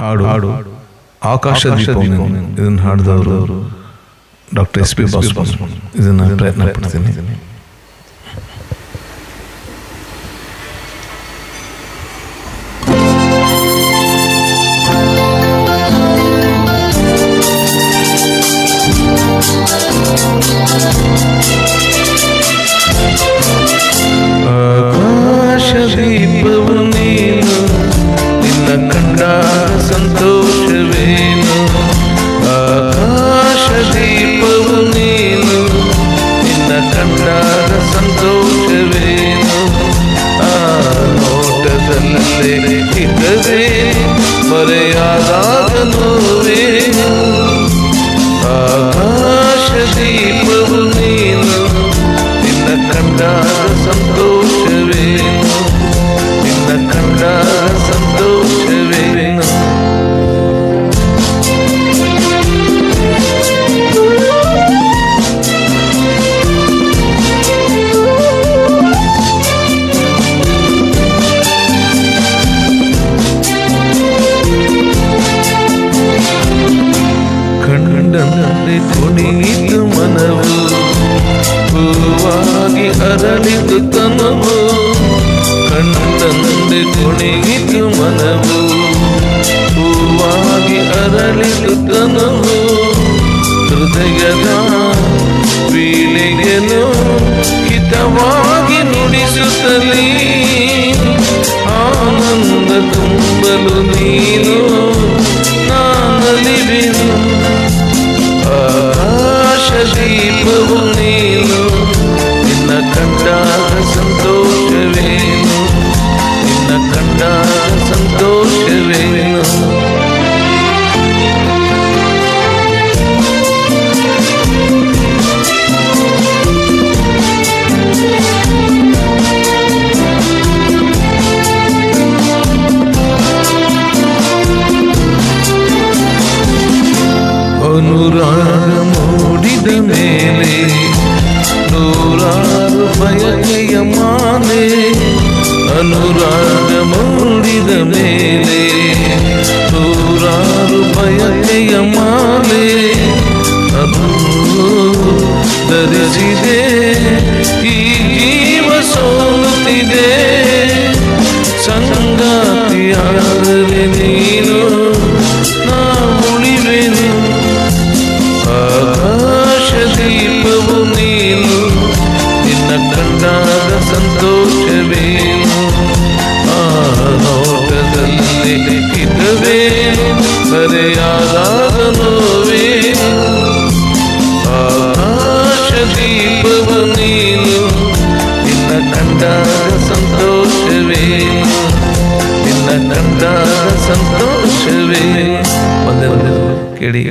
ಹಾಡು ಆಕಾಶ ದೀಪವು ಇದನ್ನು ಹಾಡಿದವರು ಡಾಕ್ಟರ್ SP ಬಾಲಸುಬ್ರಹ್ಮಣ್ಯಂ. ಇದನ್ನು ಪ್ರಯತ್ನ ಪಡ್ತೀನಿ. ಆಕಾಶ ದೀಪವು ನೀನು, ನಿನ್ನ ಕಂಡ ಸಂತೋಷವೇನು. ಆಕಾಶ ದೀಪವು ನೀನು, ನಿನ್ನ ಕಂಡ ಸಂತೋಷವೇನು. ಆ ನೋಟದಲ್ಲೇ ಇದ್ದವೇ ಮರೆಯಾದಾಗ ನೋವೇನು. ಆಕಾಶ ದೀಪವು ನೀನು, ನಿನ್ನ ಕಂಡ ಸಂತೋಷವೇನು. ನಿನ್ನ ಕಂಡ ಸಂತೋಷವೇನು. ಕಂಡಂತೆ ಕುಣಿಯಿತು ಮನವು, ಹೂವಾಗಿ ಅರಳಿತು ತನವು. ಕಂಡಂತೆ ಕುಣಿಯಿತು ಮನವು, ಹೂವಾಗಿ ಅರಳಿತು ತನವು. ಹೃದಯದ ವೀಣೆಯನ್ನು ಹಿತವಾಗಿ ನುಡಿಸುತ್ತಲೇ ಆನಂದ ತುಂಬಲು ನೀನು ನಾನಲಿವೆನು. ಆಕಾಶ ದೀಪವು ನೀನು, ನಿನ್ನ ಕಂಡ ಸಂತೋಷವೇನು. ನಿನ್ನ ಕಂಡ ಸಂತೋಷವೇನು. ಅನುರಾಗ ಮೂಡಿದ ಮೇಲೆ ನೂರಾರು ಬಯಕೆಯ ಮಾಲೆ. ಅನುರಾಗ ಮೂಡಿದ ಮೇಲೆ ನೂರಾರು ಬಯಕೆಯ ಮಾಲೆ. ಅದು ಧರಿಸಿದೆ ಈ ಜೀವ ಸೋಲುತ್ತಿದೆ. ಸಂಗಾತಿಯಾದರೆ ನೀನು ನಾ ಉಳಿವೆನು. ಆಕಾಶ ದೀಪವು ನೀನು, ನಿನ್ನ ಕಂಡಾಗ ಸಂತೋಷವೇನು. ಆ ನೋಟದಲ್ಲಿ ಇದ್ದವೇನು ಮರೆಯಾದಾಗ ನೋವೇನು. ಆಕಾಶ ದೀಪವು ನೀನು, ನಿನ್ನ ಕಂಡಾಗ ಸಂತೋಷವೇನು. ನಿನ್ನ ಕಂಡಾಗ ಸಂತೋಷವೇನು. ಒಂದೇ ಕೇಳಿ